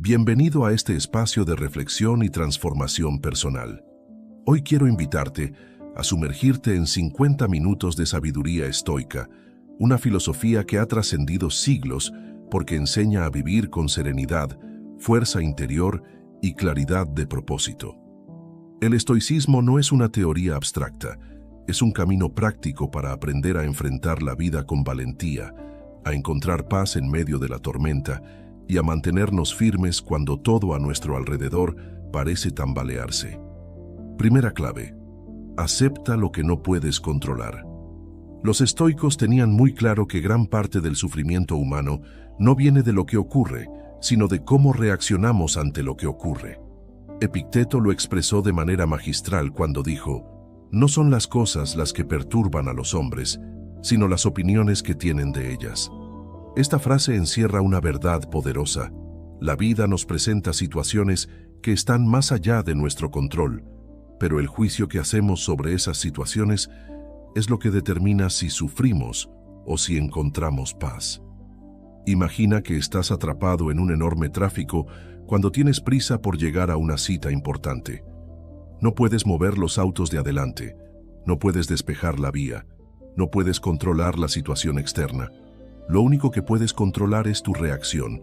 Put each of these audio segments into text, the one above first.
Bienvenido a este espacio de reflexión y transformación personal. Hoy quiero invitarte a sumergirte en 50 minutos de sabiduría estoica, una filosofía que ha trascendido siglos porque enseña a vivir con serenidad, fuerza interior y claridad de propósito. El estoicismo no es una teoría abstracta, es un camino práctico para aprender a enfrentar la vida con valentía, a encontrar paz en medio de la tormenta y a mantenernos firmes cuando todo a nuestro alrededor parece tambalearse. Primera clave: acepta lo que no puedes controlar. Los estoicos tenían muy claro que gran parte del sufrimiento humano no viene de lo que ocurre, sino de cómo reaccionamos ante lo que ocurre. Epicteto lo expresó de manera magistral cuando dijo: "No son las cosas las que perturban a los hombres, sino las opiniones que tienen de ellas". Esta frase encierra una verdad poderosa. La vida nos presenta situaciones que están más allá de nuestro control, pero el juicio que hacemos sobre esas situaciones es lo que determina si sufrimos o si encontramos paz. Imagina que estás atrapado en un enorme tráfico cuando tienes prisa por llegar a una cita importante. No puedes mover los autos de adelante, no puedes despejar la vía, no puedes controlar la situación externa. Lo único que puedes controlar es tu reacción.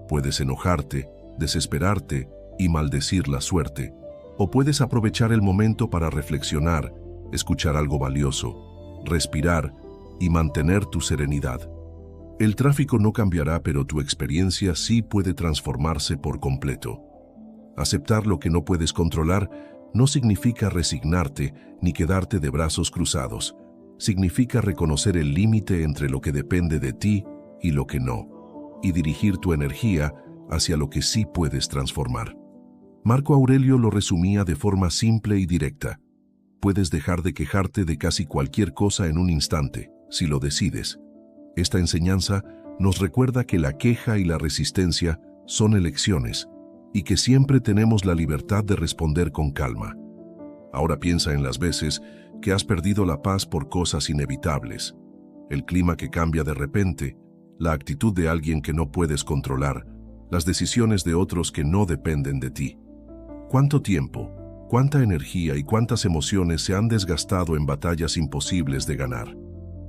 Puedes enojarte, desesperarte y maldecir la suerte, o puedes aprovechar el momento para reflexionar, escuchar algo valioso, respirar y mantener tu serenidad. El tráfico no cambiará, pero tu experiencia sí puede transformarse por completo. Aceptar lo que no puedes controlar no significa resignarte ni quedarte de brazos cruzados. Significa reconocer el límite entre lo que depende de ti y lo que no, y dirigir tu energía hacia lo que sí puedes transformar. Marco Aurelio lo resumía de forma simple y directa: puedes dejar de quejarte de casi cualquier cosa en un instante, si lo decides. Esta enseñanza nos recuerda que la queja y la resistencia son elecciones, y que siempre tenemos la libertad de responder con calma. Ahora piensa en las veces que has perdido la paz por cosas inevitables, el clima que cambia de repente, la actitud de alguien que no puedes controlar, las decisiones de otros que no dependen de ti. ¿Cuánto tiempo, cuánta energía y cuántas emociones se han desgastado en batallas imposibles de ganar?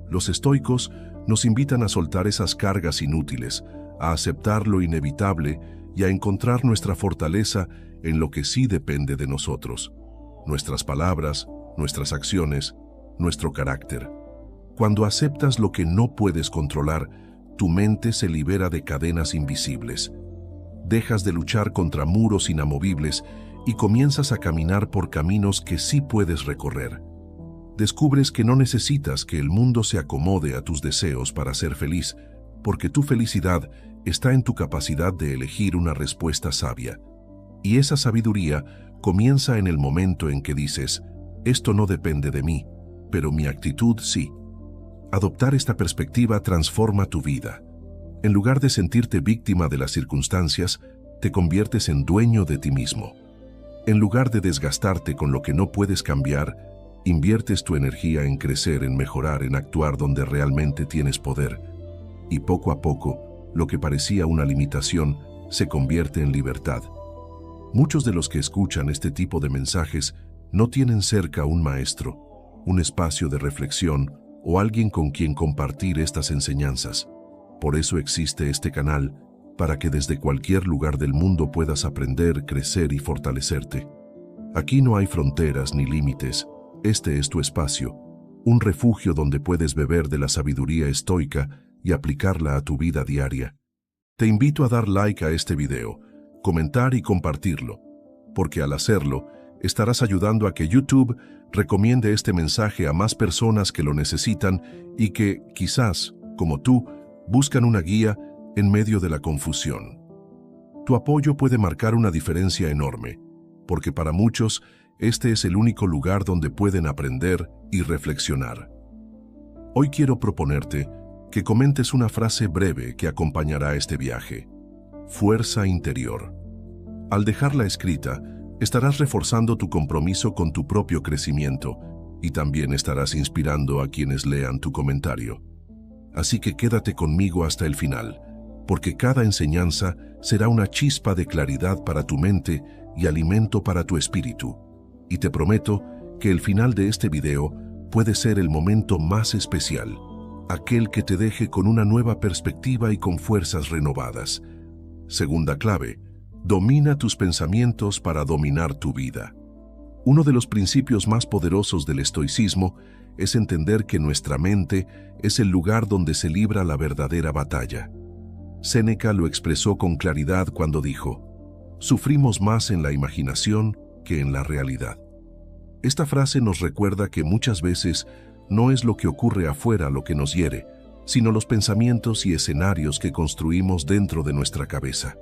Los estoicos nos invitan a soltar esas cargas inútiles, a aceptar lo inevitable y a encontrar nuestra fortaleza en lo que sí depende de nosotros: nuestras palabras, nuestras acciones, nuestro carácter. Cuando aceptas lo que no puedes controlar, tu mente se libera de cadenas invisibles. Dejas de luchar contra muros inamovibles y comienzas a caminar por caminos que sí puedes recorrer. Descubres que no necesitas que el mundo se acomode a tus deseos para ser feliz, porque tu felicidad está en tu capacidad de elegir una respuesta sabia. Y esa sabiduría comienza en el momento en que dices: esto no depende de mí, pero mi actitud sí. Adoptar esta perspectiva transforma tu vida. En lugar de sentirte víctima de las circunstancias, te conviertes en dueño de ti mismo. En lugar de desgastarte con lo que no puedes cambiar, inviertes tu energía en crecer, en mejorar, en actuar donde realmente tienes poder. Y poco a poco, lo que parecía una limitación se convierte en libertad. Muchos de los que escuchan este tipo de mensajes no tienen cerca un maestro, un espacio de reflexión o alguien con quien compartir estas enseñanzas. Por eso existe este canal, para que desde cualquier lugar del mundo puedas aprender, crecer y fortalecerte. Aquí no hay fronteras ni límites. Este es tu espacio, un refugio donde puedes beber de la sabiduría estoica y aplicarla a tu vida diaria. Te invito a dar like a este video, comentar y compartirlo, porque al hacerlo, estarás ayudando a que YouTube recomiende este mensaje a más personas que lo necesitan y que, quizás, como tú, buscan una guía en medio de la confusión. Tu apoyo puede marcar una diferencia enorme, porque para muchos, este es el único lugar donde pueden aprender y reflexionar. Hoy quiero proponerte que comentes una frase breve que acompañará este viaje: fuerza interior. Al dejarla escrita, estarás reforzando tu compromiso con tu propio crecimiento y también estarás inspirando a quienes lean tu comentario. Así que quédate conmigo hasta el final. porque cada enseñanza será una chispa de claridad para tu mente y alimento para tu espíritu. Y te prometo que el final de este video puede ser el momento más especial, aquel que te deje con una nueva perspectiva y con fuerzas renovadas. Segunda clave: domina tus pensamientos para dominar tu vida. Uno de los principios más poderosos del estoicismo es entender que nuestra mente es el lugar donde se libra la verdadera batalla. Séneca lo expresó con claridad cuando dijo: sufrimos más en la imaginación que en la realidad. Esta frase nos recuerda que muchas veces no es lo que ocurre afuera lo que nos hiere, sino los pensamientos y escenarios que construimos dentro de nuestra cabeza.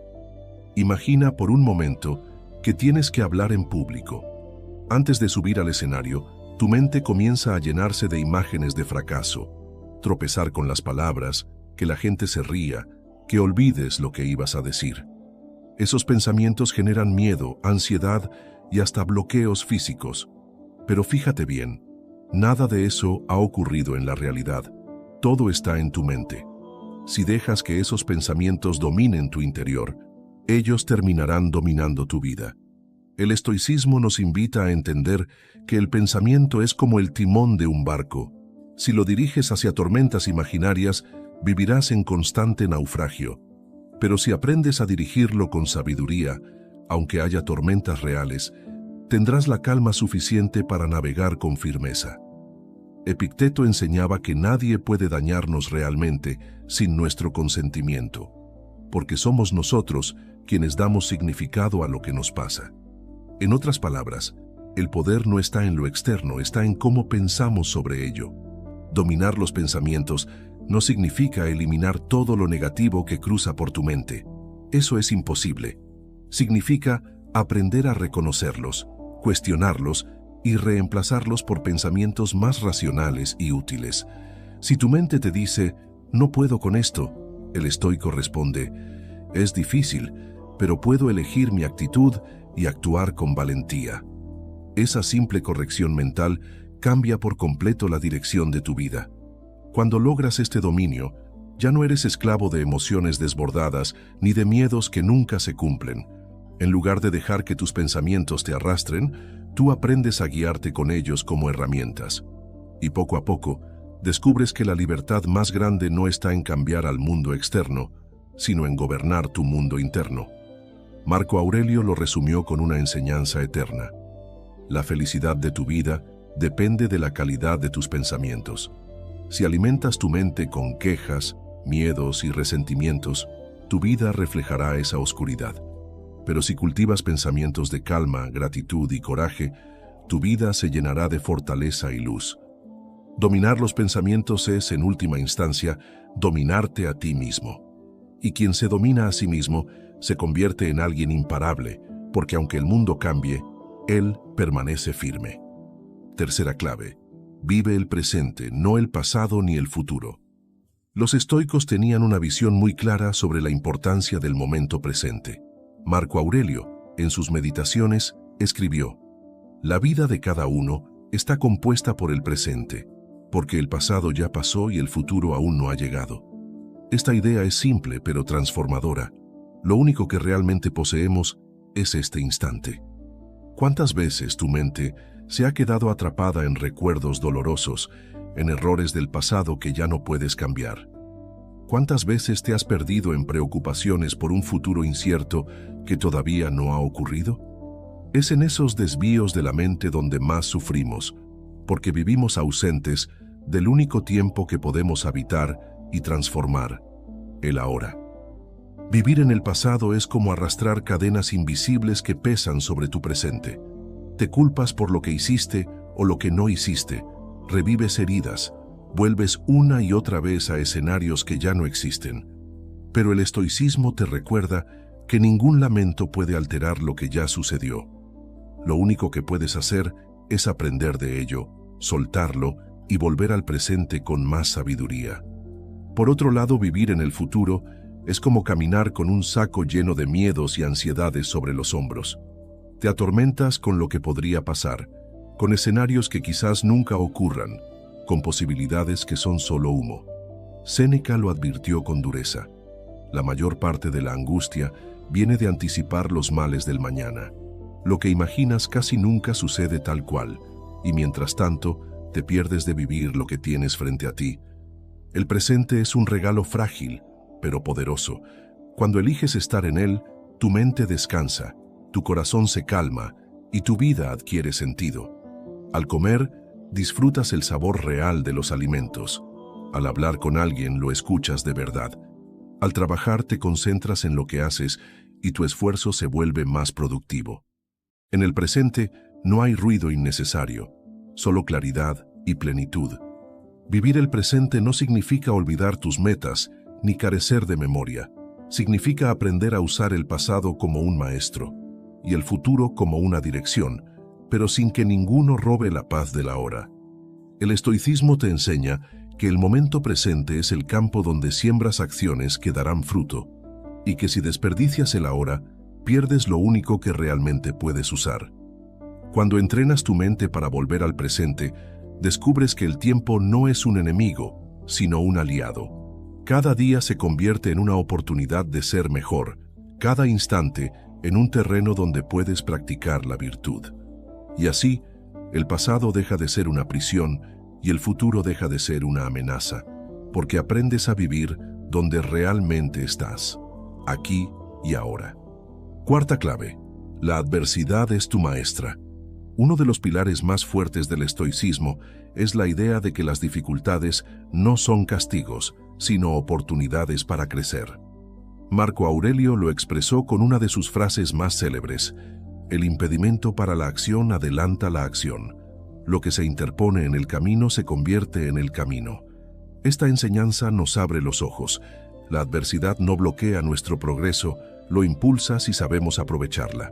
Imagina por un momento que tienes que hablar en público. Antes de subir al escenario, tu mente comienza a llenarse de imágenes de fracaso, tropezar con las palabras, que la gente se ría, que olvides lo que ibas a decir. Esos pensamientos generan miedo, ansiedad y hasta bloqueos físicos. Pero fíjate bien, nada de eso ha ocurrido en la realidad. Todo está en tu mente. Si dejas que esos pensamientos dominen tu interior, ellos terminarán dominando tu vida. El estoicismo nos invita a entender que el pensamiento es como el timón de un barco. Si lo diriges hacia tormentas imaginarias, vivirás en constante naufragio. Pero si aprendes a dirigirlo con sabiduría, aunque haya tormentas reales, tendrás la calma suficiente para navegar con firmeza. Epicteto enseñaba que nadie puede dañarnos realmente sin nuestro consentimiento, porque somos nosotros quienes damos significado a lo que nos pasa. En otras palabras, el poder no está en lo externo, está en cómo pensamos sobre ello. Dominar los pensamientos no significa eliminar todo lo negativo que cruza por tu mente. Eso es imposible. Significa aprender a reconocerlos, cuestionarlos y reemplazarlos por pensamientos más racionales y útiles. Si tu mente te dice, no puedo con esto, el estoico responde, es difícil, pero puedo elegir mi actitud y actuar con valentía. Esa simple corrección mental cambia por completo la dirección de tu vida. Cuando logras este dominio, ya no eres esclavo de emociones desbordadas ni de miedos que nunca se cumplen. En lugar de dejar que tus pensamientos te arrastren, tú aprendes a guiarte con ellos como herramientas. Y poco a poco, descubres que la libertad más grande no está en cambiar al mundo externo, sino en gobernar tu mundo interno. Marco Aurelio lo resumió con una enseñanza eterna. La felicidad de tu vida depende de la calidad de tus pensamientos. Si alimentas tu mente con quejas, miedos y resentimientos, tu vida reflejará esa oscuridad. Pero si cultivas pensamientos de calma, gratitud y coraje, tu vida se llenará de fortaleza y luz. Dominar los pensamientos es, en última instancia, dominarte a ti mismo. Y quien se domina a sí mismo se convierte en alguien imparable, porque aunque el mundo cambie, él permanece firme. Tercera clave: vive el presente, no el pasado ni el futuro. Los estoicos tenían una visión muy clara sobre la importancia del momento presente. Marco Aurelio, en sus meditaciones, escribió: la vida de cada uno está compuesta por el presente, porque el pasado ya pasó y el futuro aún no ha llegado. Esta idea es simple pero transformadora. Lo único que realmente poseemos es este instante. ¿Cuántas veces tu mente se ha quedado atrapada en recuerdos dolorosos, en errores del pasado que ya no puedes cambiar? ¿Cuántas veces te has perdido en preocupaciones por un futuro incierto que todavía no ha ocurrido? Es en esos desvíos de la mente donde más sufrimos, porque vivimos ausentes del único tiempo que podemos habitar y transformar, el ahora. Vivir en el pasado es como arrastrar cadenas invisibles que pesan sobre tu presente. Te culpas por lo que hiciste o lo que no hiciste, revives heridas, vuelves una y otra vez a escenarios que ya no existen. Pero el estoicismo te recuerda que ningún lamento puede alterar lo que ya sucedió. Lo único que puedes hacer es aprender de ello, soltarlo y volver al presente con más sabiduría. Por otro lado, vivir en el futuro es como caminar con un saco lleno de miedos y ansiedades sobre los hombros. Te atormentas con lo que podría pasar, con escenarios que quizás nunca ocurran, con posibilidades que son solo humo. Séneca lo advirtió con dureza. La mayor parte de la angustia viene de anticipar los males del mañana. Lo que imaginas casi nunca sucede tal cual, y mientras tanto, te pierdes de vivir lo que tienes frente a ti. El presente es un regalo frágil, pero poderoso. Cuando eliges estar en él, tu mente descansa, tu corazón se calma y tu vida adquiere sentido. Al comer, disfrutas el sabor real de los alimentos. Al hablar con alguien, lo escuchas de verdad. Al trabajar, te concentras en lo que haces y tu esfuerzo se vuelve más productivo. En el presente, no hay ruido innecesario, solo claridad y plenitud. Vivir el presente no significa olvidar tus metas ni carecer de memoria. Significa aprender a usar el pasado como un maestro y el futuro como una dirección, pero sin que ninguno robe la paz del ahora. El estoicismo te enseña que el momento presente es el campo donde siembras acciones que darán fruto, y que si desperdicias el ahora, pierdes lo único que realmente puedes usar. Cuando entrenas tu mente para volver al presente, descubres que el tiempo no es un enemigo, sino un aliado. Cada día se convierte en una oportunidad de ser mejor, cada instante en un terreno donde puedes practicar la virtud. Y así, el pasado deja de ser una prisión y el futuro deja de ser una amenaza, porque aprendes a vivir donde realmente estás, aquí y ahora. Cuarta clave: la adversidad es tu maestra. Uno de los pilares más fuertes del estoicismo es la idea de que las dificultades no son castigos, sino oportunidades para crecer. Marco Aurelio lo expresó con una de sus frases más célebres: el impedimento para la acción adelanta la acción. Lo que se interpone en el camino se convierte en el camino. Esta enseñanza nos abre los ojos. La adversidad no bloquea nuestro progreso, lo impulsa si sabemos aprovecharla.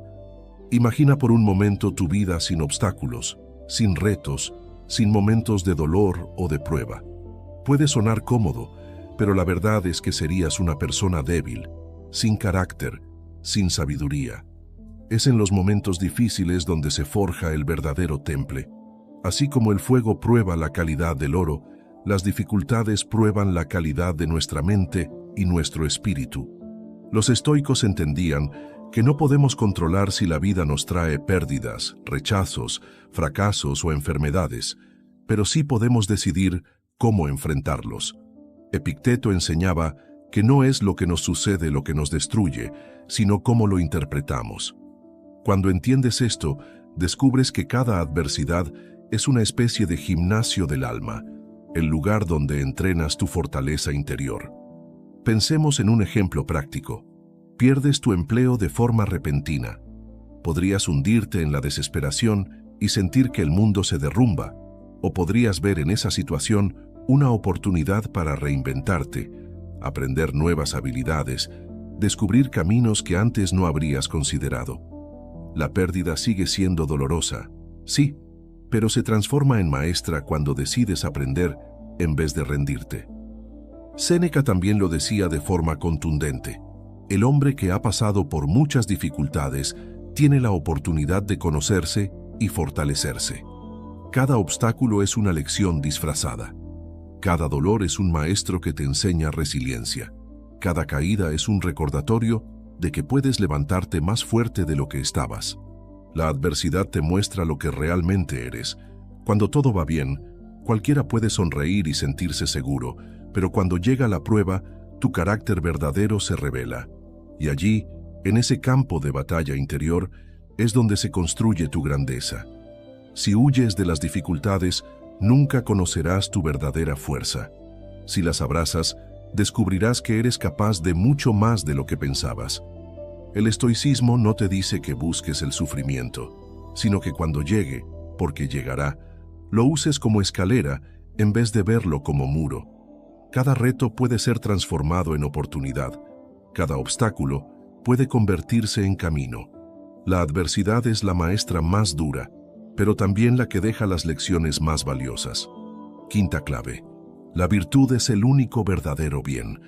Imagina por un momento tu vida sin obstáculos, sin retos, sin momentos de dolor o de prueba. Puede sonar cómodo, pero la verdad es que serías una persona débil, sin carácter, sin sabiduría. Es en los momentos difíciles donde se forja el verdadero temple. Así como el fuego prueba la calidad del oro, las dificultades prueban la calidad de nuestra mente y nuestro espíritu. Los estoicos entendían que no podemos controlar si la vida nos trae pérdidas, rechazos, fracasos o enfermedades, pero sí podemos decidir cómo enfrentarlos. Epicteto enseñaba que no es lo que nos sucede lo que nos destruye, sino cómo lo interpretamos. Cuando entiendes esto, descubres que cada adversidad es una especie de gimnasio del alma, el lugar donde entrenas tu fortaleza interior. Pensemos en un ejemplo práctico. Pierdes tu empleo de forma repentina. Podrías hundirte en la desesperación y sentir que el mundo se derrumba, o podrías ver en esa situación una oportunidad para reinventarte, aprender nuevas habilidades, descubrir caminos que antes no habrías considerado. La pérdida sigue siendo dolorosa, sí, pero se transforma en maestra cuando decides aprender en vez de rendirte. Séneca también lo decía de forma contundente: el hombre que ha pasado por muchas dificultades tiene la oportunidad de conocerse y fortalecerse. Cada obstáculo es una lección disfrazada. Cada dolor es un maestro que te enseña resiliencia. Cada caída es un recordatorio de que puedes levantarte más fuerte de lo que estabas. La adversidad te muestra lo que realmente eres. Cuando todo va bien, cualquiera puede sonreír y sentirse seguro, pero cuando llega la prueba, tu carácter verdadero se revela. Y allí, en ese campo de batalla interior, es donde se construye tu grandeza. Si huyes de las dificultades, nunca conocerás tu verdadera fuerza. Si las abrazas, descubrirás que eres capaz de mucho más de lo que pensabas. El estoicismo no te dice que busques el sufrimiento, sino que cuando llegue, porque llegará, lo uses como escalera en vez de verlo como muro. Cada reto puede ser transformado en oportunidad. Cada obstáculo puede convertirse en camino. La adversidad es la maestra más dura, pero también la que deja las lecciones más valiosas. Quinta clave: la virtud es el único verdadero bien.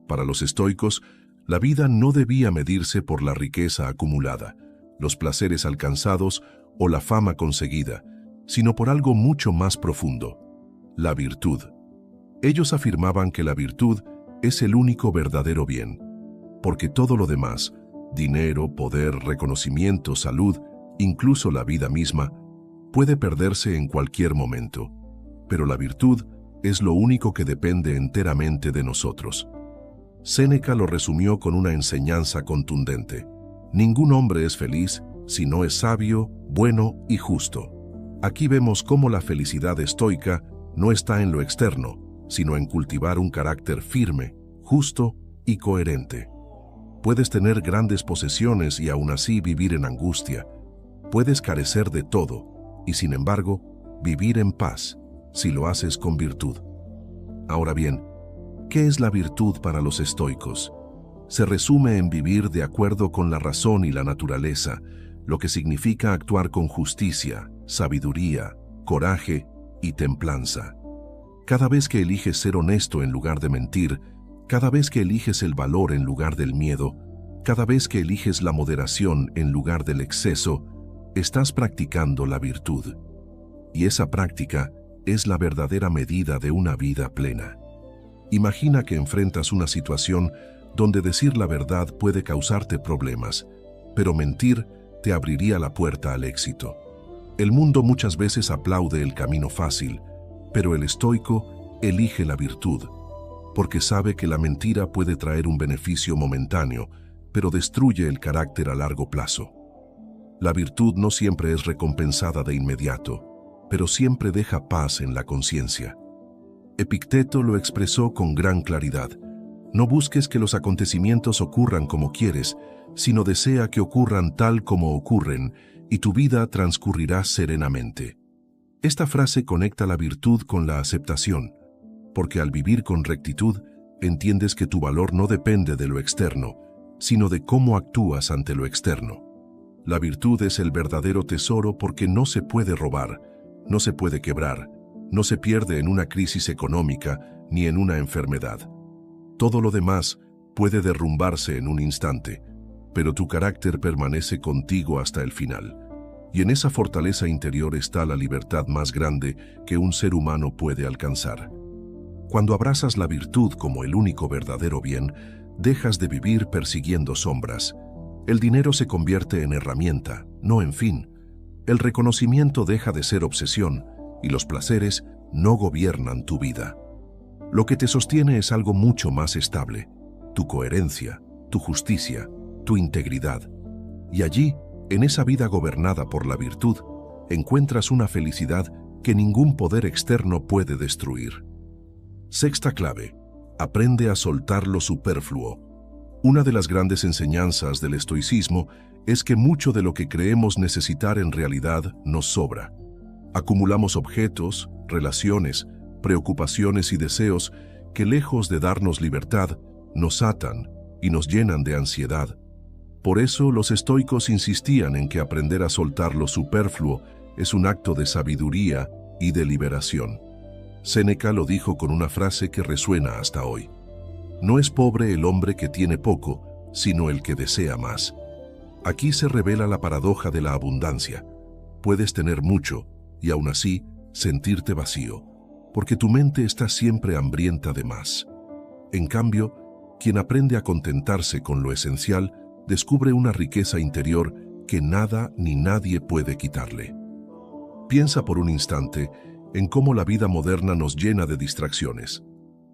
Para los estoicos, la vida no debía medirse por la riqueza acumulada, los placeres alcanzados o la fama conseguida, sino por algo mucho más profundo: la virtud. Ellos afirmaban que la virtud es el único verdadero bien, porque todo lo demás, dinero, poder, reconocimiento, salud, incluso la vida misma, puede perderse en cualquier momento. Pero la virtud es lo único que depende enteramente de nosotros. Séneca lo resumió con una enseñanza contundente. Ningún hombre es feliz si no es sabio, bueno y justo. Aquí vemos cómo la felicidad estoica no está en lo externo, sino en cultivar un carácter firme, justo y coherente. Puedes tener grandes posesiones y aún así vivir en angustia. Puedes carecer de todo y, sin embargo, vivir en paz si lo haces con virtud. Ahora bien, ¿qué es la virtud para los estoicos? Se resume en vivir de acuerdo con la razón y la naturaleza, lo que significa actuar con justicia, sabiduría, coraje y templanza. Cada vez que eliges ser honesto en lugar de mentir, cada vez que eliges el valor en lugar del miedo, cada vez que eliges la moderación en lugar del exceso, estás practicando la virtud. Y esa práctica es la verdadera medida de una vida plena. Imagina que enfrentas una situación donde decir la verdad puede causarte problemas, pero mentir te abriría la puerta al éxito. El mundo muchas veces aplaude el camino fácil, pero el estoico elige la virtud, porque sabe que la mentira puede traer un beneficio momentáneo, pero destruye el carácter a largo plazo. La virtud no siempre es recompensada de inmediato, pero siempre deja paz en la conciencia. Epicteto lo expresó con gran claridad. No busques que los acontecimientos ocurran como quieres, sino desea que ocurran tal como ocurren, y tu vida transcurrirá serenamente. Esta frase conecta la virtud con la aceptación, porque al vivir con rectitud, entiendes que tu valor no depende de lo externo, sino de cómo actúas ante lo externo. La virtud es el verdadero tesoro porque no se puede robar, no se puede quebrar, no se pierde en una crisis económica ni en una enfermedad. Todo lo demás puede derrumbarse en un instante, pero tu carácter permanece contigo hasta el final. Y en esa fortaleza interior está la libertad más grande que un ser humano puede alcanzar. Cuando abrazas la virtud como el único verdadero bien, dejas de vivir persiguiendo sombras. El dinero se convierte en herramienta, no en fin. El reconocimiento deja de ser obsesión y los placeres no gobiernan tu vida. Lo que te sostiene es algo mucho más estable: tu coherencia, tu justicia, tu integridad. Y allí, en esa vida gobernada por la virtud, encuentras una felicidad que ningún poder externo puede destruir. Sexta clave: aprende a soltar lo superfluo. Una de las grandes enseñanzas del estoicismo es que mucho de lo que creemos necesitar en realidad nos sobra. Acumulamos objetos, relaciones, preocupaciones y deseos que, lejos de darnos libertad, nos atan y nos llenan de ansiedad. Por eso los estoicos insistían en que aprender a soltar lo superfluo es un acto de sabiduría y de liberación. Séneca lo dijo con una frase que resuena hasta hoy: no es pobre el hombre que tiene poco, sino el que desea más. Aquí se revela la paradoja de la abundancia. Puedes tener mucho y aún así sentirte vacío, porque tu mente está siempre hambrienta de más. En cambio, quien aprende a contentarse con lo esencial descubre una riqueza interior que nada ni nadie puede quitarle. Piensa por un instante en cómo la vida moderna nos llena de distracciones.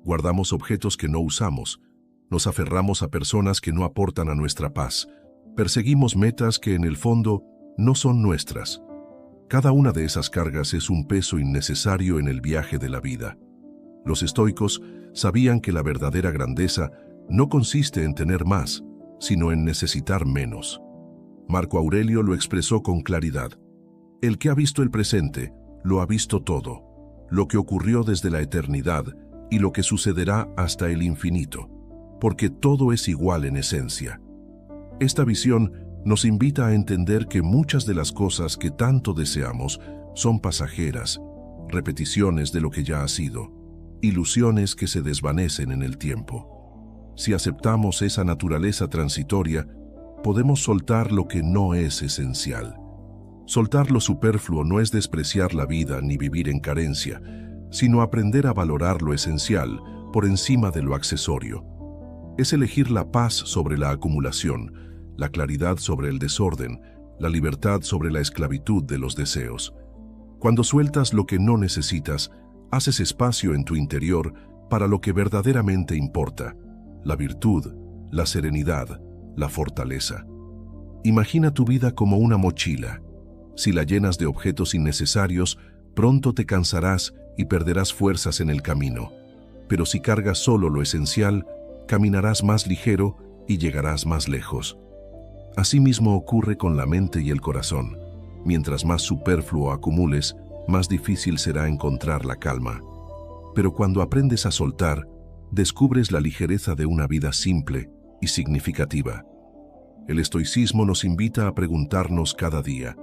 Guardamos objetos que no usamos, nos aferramos a personas que no aportan a nuestra paz, perseguimos metas que en el fondo no son nuestras. Cada una de esas cargas es un peso innecesario en el viaje de la vida. Los estoicos sabían que la verdadera grandeza no consiste en tener más, sino en necesitar menos. Marco Aurelio lo expresó con claridad: el que ha visto el presente, lo ha visto todo, lo que ocurrió desde la eternidad y lo que sucederá hasta el infinito, porque todo es igual en esencia. Esta visión nos invita a entender que muchas de las cosas que tanto deseamos son pasajeras, repeticiones de lo que ya ha sido, ilusiones que se desvanecen en el tiempo. Si aceptamos esa naturaleza transitoria, podemos soltar lo que no es esencial. Soltar lo superfluo no es despreciar la vida ni vivir en carencia, sino aprender a valorar lo esencial por encima de lo accesorio. Es elegir la paz sobre la acumulación, la claridad sobre el desorden, la libertad sobre la esclavitud de los deseos. Cuando sueltas lo que no necesitas, haces espacio en tu interior para lo que verdaderamente importa: la virtud, la serenidad, la fortaleza. Imagina tu vida como una mochila. Si la llenas de objetos innecesarios, pronto te cansarás y perderás fuerzas en el camino. Pero si cargas solo lo esencial, caminarás más ligero y llegarás más lejos. Asimismo ocurre con la mente y el corazón. Mientras más superfluo acumules, más difícil será encontrar la calma. Pero cuando aprendes a soltar, descubres la ligereza de una vida simple y significativa. El estoicismo nos invita a preguntarnos cada día: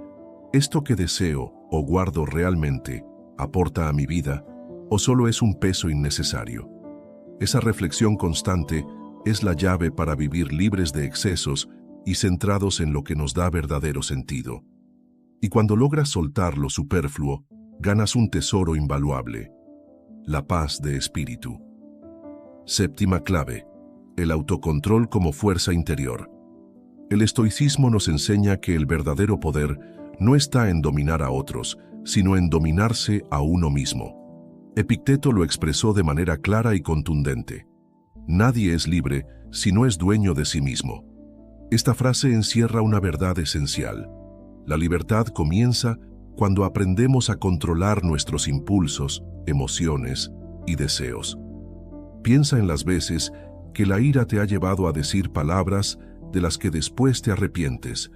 ¿esto que deseo o guardo realmente aporta a mi vida o solo es un peso innecesario? Esa reflexión constante es la llave para vivir libres de excesos y centrados en lo que nos da verdadero sentido. Y cuando logras soltar lo superfluo, ganas un tesoro invaluable: la paz de espíritu. Séptima clave: el autocontrol como fuerza interior. El estoicismo nos enseña que el verdadero poder no está en dominar a otros, sino en dominarse a uno mismo. Epicteto lo expresó de manera clara y contundente: nadie es libre si no es dueño de sí mismo. Esta frase encierra una verdad esencial. La libertad comienza cuando aprendemos a controlar nuestros impulsos, emociones y deseos. Piensa en las veces que la ira te ha llevado a decir palabras de las que después te arrepientes,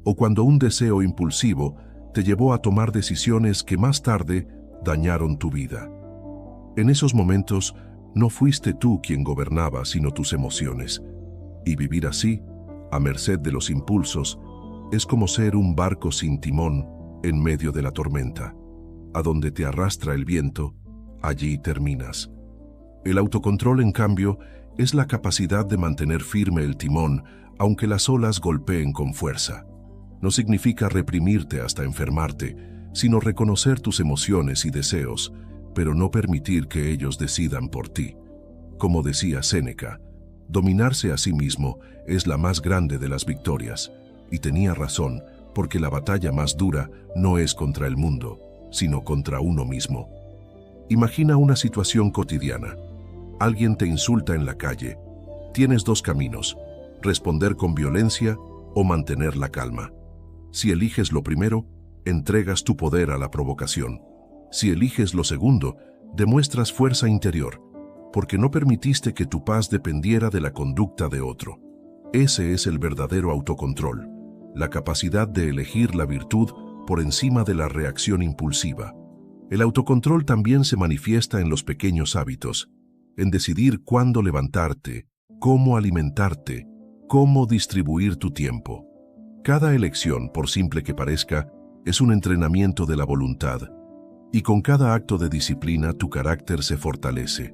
o cuando un deseo impulsivo te llevó a tomar decisiones que más tarde dañaron tu vida. En esos momentos no fuiste tú quien gobernaba, sino tus emociones. Y vivir así, a merced de los impulsos, es como ser un barco sin timón en medio de la tormenta. A donde te arrastra el viento, allí terminas. El autocontrol, en cambio, es la capacidad de mantener firme el timón aunque las olas golpeen con fuerza. No significa reprimirte hasta enfermarte, sino reconocer tus emociones y deseos, pero no permitir que ellos decidan por ti. Como decía Séneca, dominarse a sí mismo es la más grande de las victorias, y tenía razón, porque la batalla más dura no es contra el mundo, sino contra uno mismo. Imagina una situación cotidiana. Alguien te insulta en la calle. Tienes dos caminos: responder con violencia o mantener la calma. Si eliges lo primero, entregas tu poder a la provocación. Si eliges lo segundo, demuestras fuerza interior, porque no permitiste que tu paz dependiera de la conducta de otro. Ese es el verdadero autocontrol, la capacidad de elegir la virtud por encima de la reacción impulsiva. El autocontrol también se manifiesta en los pequeños hábitos, en decidir cuándo levantarte, cómo alimentarte, cómo distribuir tu tiempo. Cada elección, por simple que parezca, es un entrenamiento de la voluntad, y con cada acto de disciplina tu carácter se fortalece.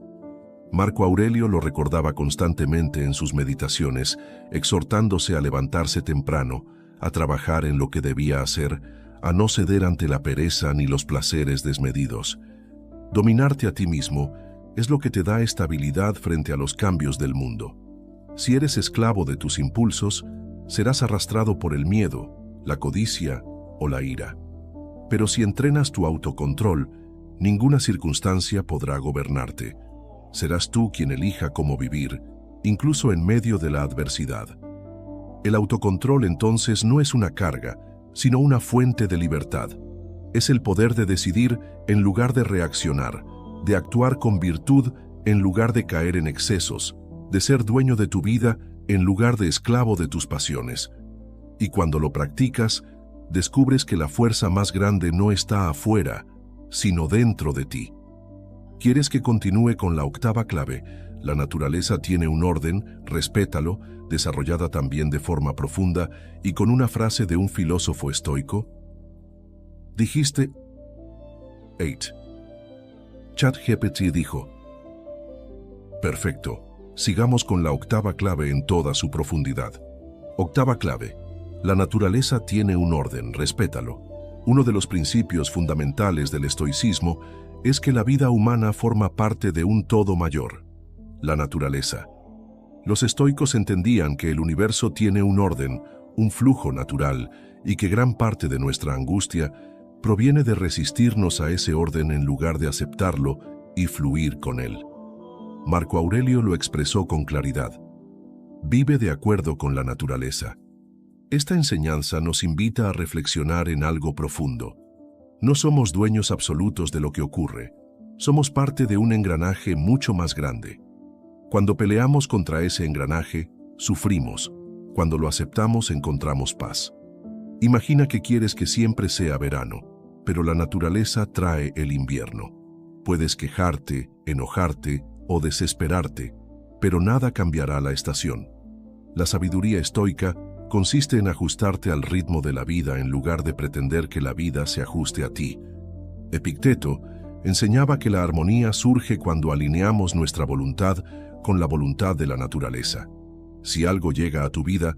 Marco Aurelio lo recordaba constantemente en sus meditaciones, exhortándose a levantarse temprano, a trabajar en lo que debía hacer, a no ceder ante la pereza ni los placeres desmedidos. Dominarte a ti mismo es lo que te da estabilidad frente a los cambios del mundo. Si eres esclavo de tus impulsos, serás arrastrado por el miedo, la codicia o la ira. Pero si entrenas tu autocontrol, ninguna circunstancia podrá gobernarte. Serás tú quien elija cómo vivir, incluso en medio de la adversidad. El autocontrol entonces no es una carga, sino una fuente de libertad. Es el poder de decidir en lugar de reaccionar, de actuar con virtud en lugar de caer en excesos, de ser dueño de tu vida en lugar de esclavo de tus pasiones. Y cuando lo practicas, descubres que la fuerza más grande no está afuera, sino dentro de ti. ¿Quieres que continúe con la octava clave? La naturaleza tiene un orden, respétalo, desarrollada también de forma profunda y con una frase de un filósofo estoico. Dijiste 8. ChatGPT dijo: perfecto, sigamos con la octava clave en toda su profundidad. Octava clave: la naturaleza tiene un orden, respétalo. Uno de los principios fundamentales del estoicismo es que la vida humana forma parte de un todo mayor, la naturaleza. Los estoicos entendían que el universo tiene un orden, un flujo natural, y que gran parte de nuestra angustia proviene de resistirnos a ese orden en lugar de aceptarlo y fluir con él. Marco Aurelio lo expresó con claridad. Vive de acuerdo con la naturaleza. Esta enseñanza nos invita a reflexionar en algo profundo. No somos dueños absolutos de lo que ocurre. Somos parte de un engranaje mucho más grande. Cuando peleamos contra ese engranaje, sufrimos. Cuando lo aceptamos, encontramos paz. Imagina que quieres que siempre sea verano, pero la naturaleza trae el invierno. Puedes quejarte, enojarte o desesperarte, pero nada cambiará la estación. La sabiduría estoica consiste en ajustarte al ritmo de la vida en lugar de pretender que la vida se ajuste a ti. Epicteto enseñaba que la armonía surge cuando alineamos nuestra voluntad con la voluntad de la naturaleza. Si algo llega a tu vida,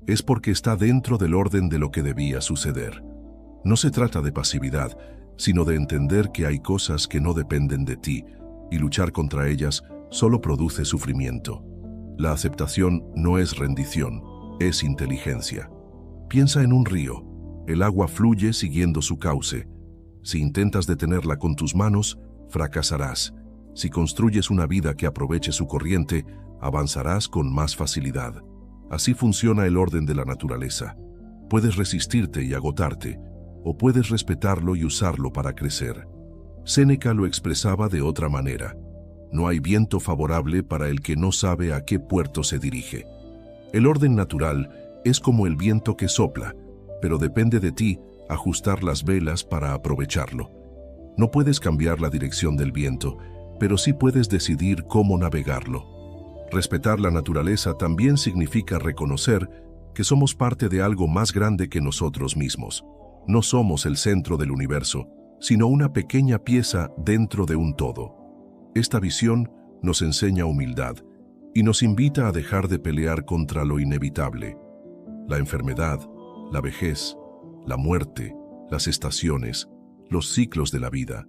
es porque está dentro del orden de lo que debía suceder. No se trata de pasividad, sino de entender que hay cosas que no dependen de ti, y luchar contra ellas solo produce sufrimiento. La aceptación no es rendición, es inteligencia. Piensa en un río. El agua fluye siguiendo su cauce. Si intentas detenerla con tus manos, fracasarás. Si construyes una vida que aproveche su corriente, avanzarás con más facilidad. Así funciona el orden de la naturaleza. Puedes resistirte y agotarte, o puedes respetarlo y usarlo para crecer. Séneca lo expresaba de otra manera. No hay viento favorable para el que no sabe a qué puerto se dirige. El orden natural es como el viento que sopla, pero depende de ti ajustar las velas para aprovecharlo. No puedes cambiar la dirección del viento, pero sí puedes decidir cómo navegarlo. Respetar la naturaleza también significa reconocer que somos parte de algo más grande que nosotros mismos. No somos el centro del universo, sino una pequeña pieza dentro de un todo. Esta visión nos enseña humildad y nos invita a dejar de pelear contra lo inevitable. La enfermedad, la vejez, la muerte, las estaciones, los ciclos de la vida.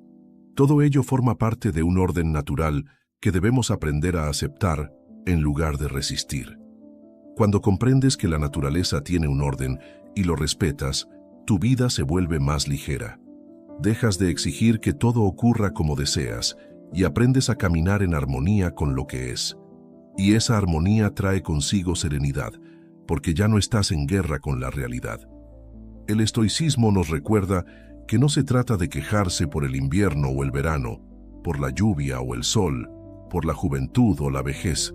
Todo ello forma parte de un orden natural que debemos aprender a aceptar en lugar de resistir. Cuando comprendes que la naturaleza tiene un orden y lo respetas, tu vida se vuelve más ligera. Dejas de exigir que todo ocurra como deseas y aprendes a caminar en armonía con lo que es. Y esa armonía trae consigo serenidad, porque ya no estás en guerra con la realidad. El estoicismo nos recuerda que no se trata de quejarse por el invierno o el verano, por la lluvia o el sol, por la juventud o la vejez,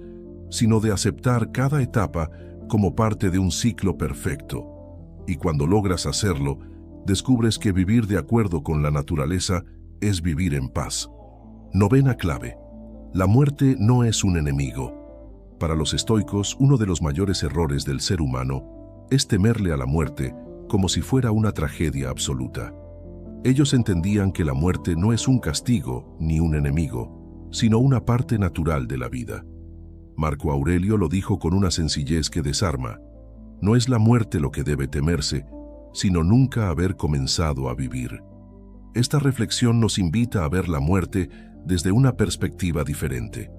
sino de aceptar cada etapa como parte de un ciclo perfecto. Y cuando logras hacerlo, descubres que vivir de acuerdo con la naturaleza es vivir en paz. Novena clave. La muerte no es un enemigo. Para los estoicos, uno de los mayores errores del ser humano es temerle a la muerte como si fuera una tragedia absoluta. Ellos entendían que la muerte no es un castigo ni un enemigo, sino una parte natural de la vida. Marco Aurelio lo dijo con una sencillez que desarma. No es la muerte lo que debe temerse, sino nunca haber comenzado a vivir. Esta reflexión nos invita a ver la muerte desde una perspectiva diferente.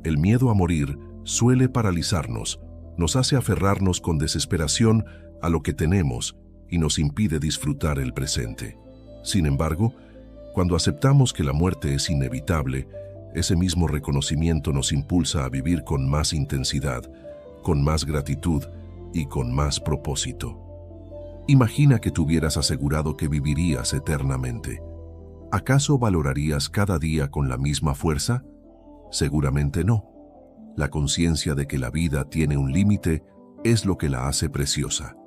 El miedo a morir suele paralizarnos, nos hace aferrarnos con desesperación a lo que tenemos y nos impide disfrutar el presente. Sin embargo, cuando aceptamos que la muerte es inevitable, ese mismo reconocimiento nos impulsa a vivir con más intensidad, con más gratitud y con más propósito. Imagina que tuvieras asegurado que vivirías eternamente. ¿Acaso valorarías cada día con la misma fuerza? Seguramente no. La conciencia de que la vida tiene un límite es lo que la hace preciosa.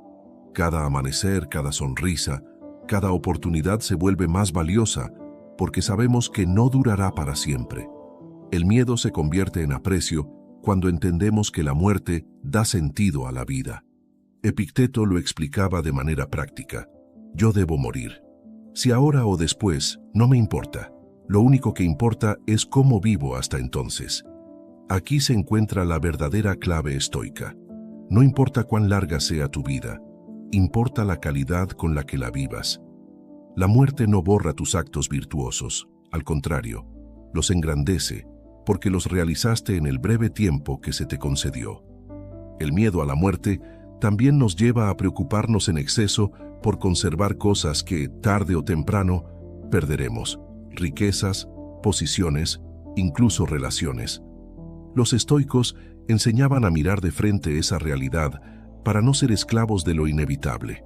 Cada amanecer, cada sonrisa, cada oportunidad se vuelve más valiosa porque sabemos que no durará para siempre. El miedo se convierte en aprecio cuando entendemos que la muerte da sentido a la vida. Epicteto lo explicaba de manera práctica. Yo debo morir. Si ahora o después, no me importa. Lo único que importa es cómo vivo hasta entonces. Aquí se encuentra la verdadera clave estoica. No importa cuán larga sea tu vida, importa la calidad con la que la vivas. La muerte no borra tus actos virtuosos, al contrario, los engrandece, porque los realizaste en el breve tiempo que se te concedió. El miedo a la muerte también nos lleva a preocuparnos en exceso por conservar cosas que, tarde o temprano, perderemos: riquezas, posiciones, incluso relaciones. Los estoicos enseñaban a mirar de frente esa realidad para no ser esclavos de lo inevitable.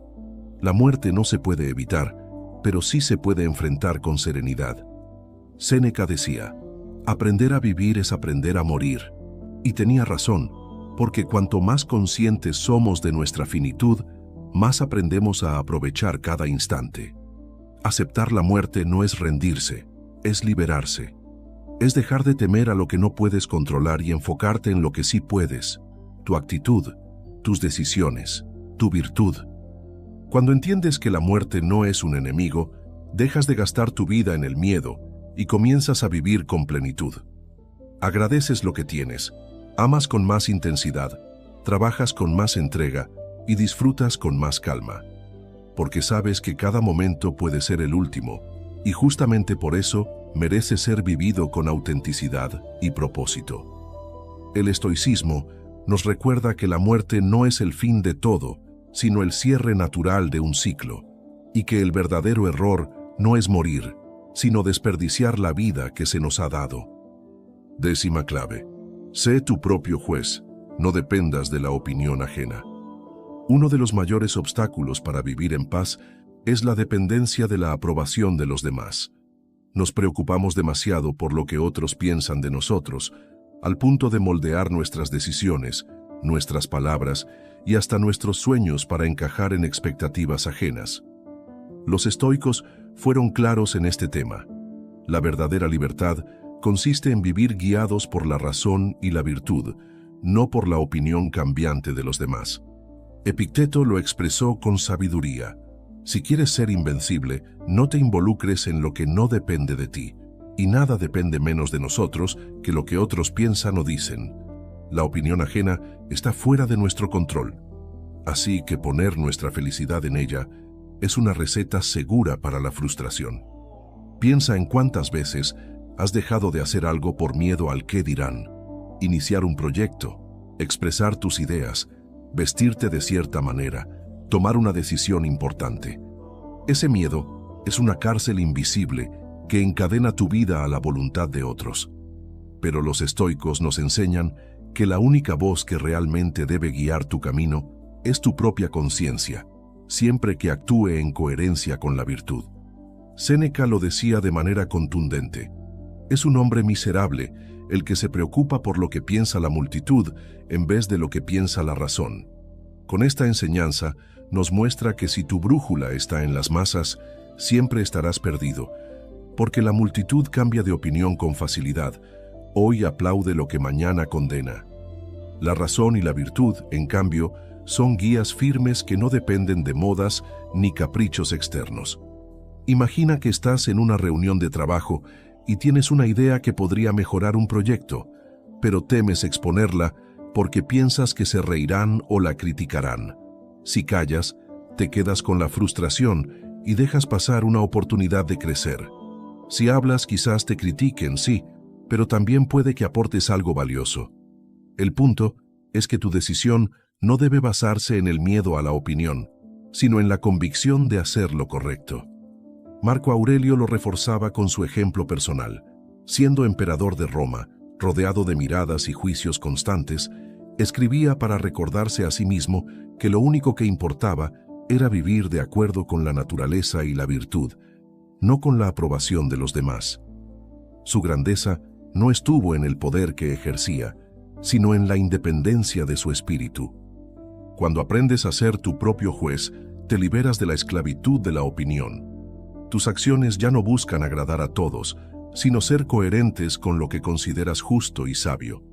La muerte no se puede evitar, pero sí se puede enfrentar con serenidad. Séneca decía: aprender a vivir es aprender a morir. Y tenía razón, porque cuanto más conscientes somos de nuestra finitud, más aprendemos a aprovechar cada instante. Aceptar la muerte no es rendirse, es liberarse. Es dejar de temer a lo que no puedes controlar y enfocarte en lo que sí puedes: tu actitud, tus decisiones, tu virtud. Cuando entiendes que la muerte no es un enemigo, dejas de gastar tu vida en el miedo y comienzas a vivir con plenitud. Agradeces lo que tienes, amas con más intensidad, trabajas con más entrega y disfrutas con más calma. Porque sabes que cada momento puede ser el último, y justamente por eso merece ser vivido con autenticidad y propósito. El estoicismo nos recuerda que la muerte no es el fin de todo, sino el cierre natural de un ciclo, y que el verdadero error no es morir, sino desperdiciar la vida que se nos ha dado. 10ª clave: sé tu propio juez, no dependas de la opinión ajena. Uno de los mayores obstáculos para vivir en paz es la dependencia de la aprobación de los demás. Nos preocupamos demasiado por lo que otros piensan de nosotros, al punto de moldear nuestras decisiones, nuestras palabras y hasta nuestros sueños para encajar en expectativas ajenas. Los estoicos fueron claros en este tema. La verdadera libertad consiste en vivir guiados por la razón y la virtud, no por la opinión cambiante de los demás. Epicteto lo expresó con sabiduría: si quieres ser invencible, no te involucres en lo que no depende de ti, y nada depende menos de nosotros que lo que otros piensan o dicen. La opinión ajena está fuera de nuestro control. Así que poner nuestra felicidad en ella es una receta segura para la frustración. Piensa en cuántas veces has dejado de hacer algo por miedo al qué dirán: iniciar un proyecto, expresar tus ideas, vestirte de cierta manera, tomar una decisión importante. Ese miedo es una cárcel invisible que encadena tu vida a la voluntad de otros. Pero los estoicos nos enseñan que la única voz que realmente debe guiar tu camino es tu propia conciencia, siempre que actúe en coherencia con la virtud. Séneca lo decía de manera contundente: es un hombre miserable el que se preocupa por lo que piensa la multitud en vez de lo que piensa la razón. Con esta enseñanza nos muestra que si tu brújula está en las masas, siempre estarás perdido, porque la multitud cambia de opinión con facilidad. Hoy aplaude lo que mañana condena. La razón y la virtud, en cambio, son guías firmes que no dependen de modas ni caprichos externos. Imagina que estás en una reunión de trabajo y tienes una idea que podría mejorar un proyecto, pero temes exponerla porque piensas que se reirán o la criticarán. Si callas, te quedas con la frustración y dejas pasar una oportunidad de crecer. Si hablas, quizás te critiquen, sí, pero también puede que aportes algo valioso. El punto es que tu decisión no debe basarse en el miedo a la opinión, sino en la convicción de hacer lo correcto. Marco Aurelio lo reforzaba con su ejemplo personal. Siendo emperador de Roma, rodeado de miradas y juicios constantes, escribía para recordarse a sí mismo que lo único que importaba era vivir de acuerdo con la naturaleza y la virtud, no con la aprobación de los demás. Su grandeza no estuvo en el poder que ejercía, sino en la independencia de su espíritu. Cuando aprendes a ser tu propio juez, te liberas de la esclavitud de la opinión. Tus acciones ya no buscan agradar a todos, sino ser coherentes con lo que consideras justo y sabio.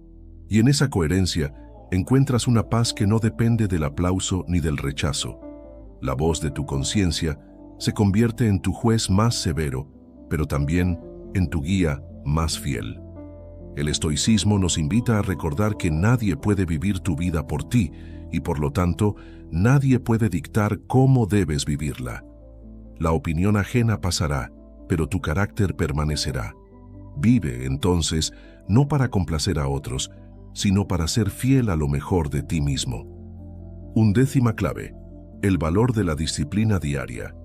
Y en esa coherencia encuentras una paz que no depende del aplauso ni del rechazo. La voz de tu conciencia se convierte en tu juez más severo, pero también en tu guía más fiel. El estoicismo nos invita a recordar que nadie puede vivir tu vida por ti y por lo tanto nadie puede dictar cómo debes vivirla. La opinión ajena pasará, pero tu carácter permanecerá. Vive, entonces, no para complacer a otros, sino para ser fiel a lo mejor de ti mismo. 11ª clave: el valor de la disciplina diaria.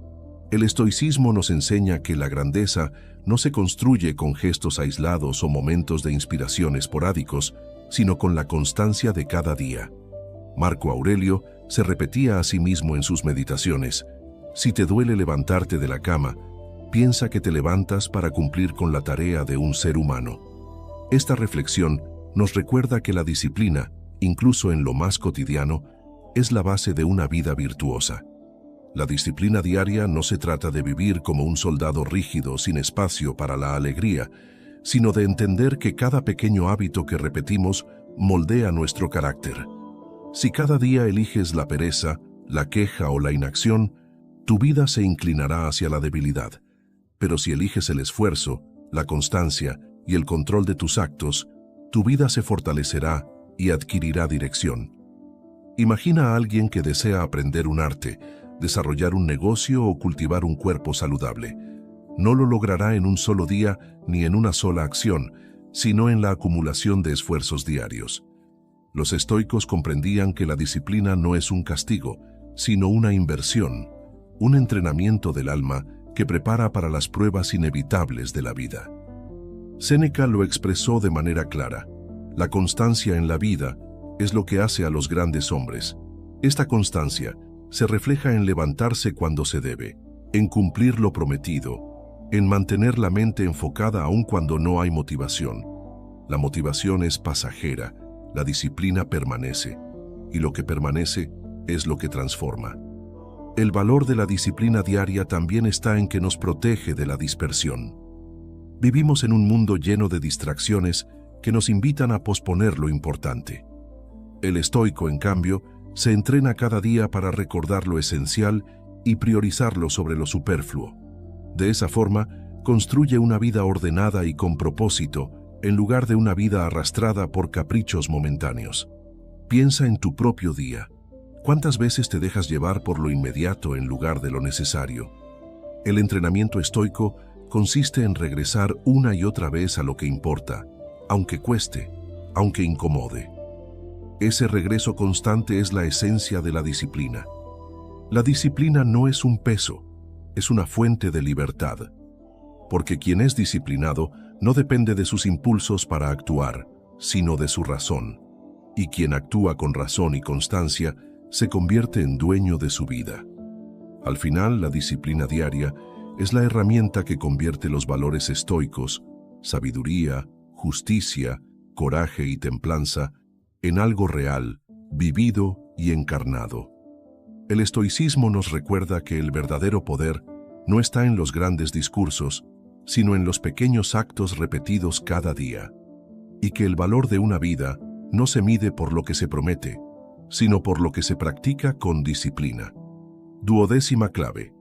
El estoicismo nos enseña que la grandeza no se construye con gestos aislados o momentos de inspiración esporádicos, sino con la constancia de cada día. Marco Aurelio se repetía a sí mismo en sus meditaciones: si te duele levantarte de la cama, piensa que te levantas para cumplir con la tarea de un ser humano. Esta reflexión nos recuerda que la disciplina, incluso en lo más cotidiano, es la base de una vida virtuosa. La disciplina diaria no se trata de vivir como un soldado rígido sin espacio para la alegría, sino de entender que cada pequeño hábito que repetimos moldea nuestro carácter. Si cada día eliges la pereza, la queja o la inacción, tu vida se inclinará hacia la debilidad. Pero si eliges el esfuerzo, la constancia y el control de tus actos, tu vida se fortalecerá y adquirirá dirección. Imagina a alguien que desea aprender un arte, desarrollar un negocio o cultivar un cuerpo saludable. No lo logrará en un solo día ni en una sola acción, sino en la acumulación de esfuerzos diarios. Los estoicos comprendían que la disciplina no es un castigo, sino una inversión, un entrenamiento del alma que prepara para las pruebas inevitables de la vida. Séneca lo expresó de manera clara: la constancia en la vida es lo que hace a los grandes hombres. Esta constancia se refleja en levantarse cuando se debe, en cumplir lo prometido, en mantener la mente enfocada aun cuando no hay motivación. La motivación es pasajera, la disciplina permanece, y lo que permanece es lo que transforma. El valor de la disciplina diaria también está en que nos protege de la dispersión. Vivimos en un mundo lleno de distracciones que nos invitan a posponer lo importante. El estoico, en cambio, se entrena cada día para recordar lo esencial y priorizarlo sobre lo superfluo. De esa forma, construye una vida ordenada y con propósito, en lugar de una vida arrastrada por caprichos momentáneos. Piensa en tu propio día. ¿Cuántas veces te dejas llevar por lo inmediato en lugar de lo necesario? El entrenamiento estoico consiste en regresar una y otra vez a lo que importa, aunque cueste, aunque incomode. Ese regreso constante es la esencia de la disciplina. La disciplina no es un peso, es una fuente de libertad. Porque quien es disciplinado no depende de sus impulsos para actuar, sino de su razón. Y quien actúa con razón y constancia se convierte en dueño de su vida. Al final, la disciplina diaria es la herramienta que convierte los valores estoicos, sabiduría, justicia, coraje y templanza, en algo real, vivido y encarnado. El estoicismo nos recuerda que el verdadero poder no está en los grandes discursos, sino en los pequeños actos repetidos cada día, y que el valor de una vida no se mide por lo que se promete, sino por lo que se practica con disciplina. 12ª clave: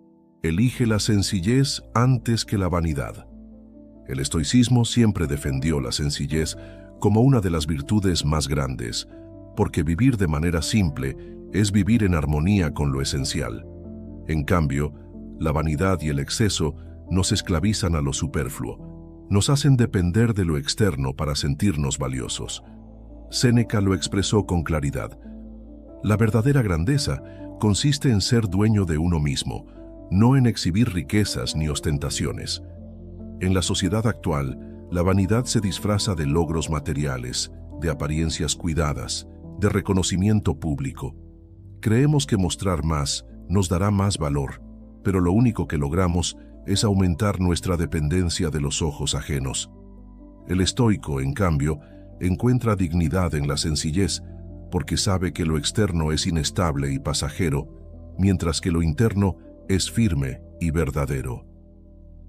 elige la sencillez antes que la vanidad. El estoicismo siempre defendió la sencillez como una de las virtudes más grandes, porque vivir de manera simple es vivir en armonía con lo esencial. En cambio, la vanidad y el exceso nos esclavizan a lo superfluo, nos hacen depender de lo externo para sentirnos valiosos. Séneca lo expresó con claridad: la verdadera grandeza consiste en ser dueño de uno mismo, no en exhibir riquezas ni ostentaciones. En la sociedad actual, la vanidad se disfraza de logros materiales, de apariencias cuidadas, de reconocimiento público. Creemos que mostrar más nos dará más valor, pero lo único que logramos es aumentar nuestra dependencia de los ojos ajenos. El estoico, en cambio, encuentra dignidad en la sencillez, porque sabe que lo externo es inestable y pasajero, mientras que lo interno es firme y verdadero.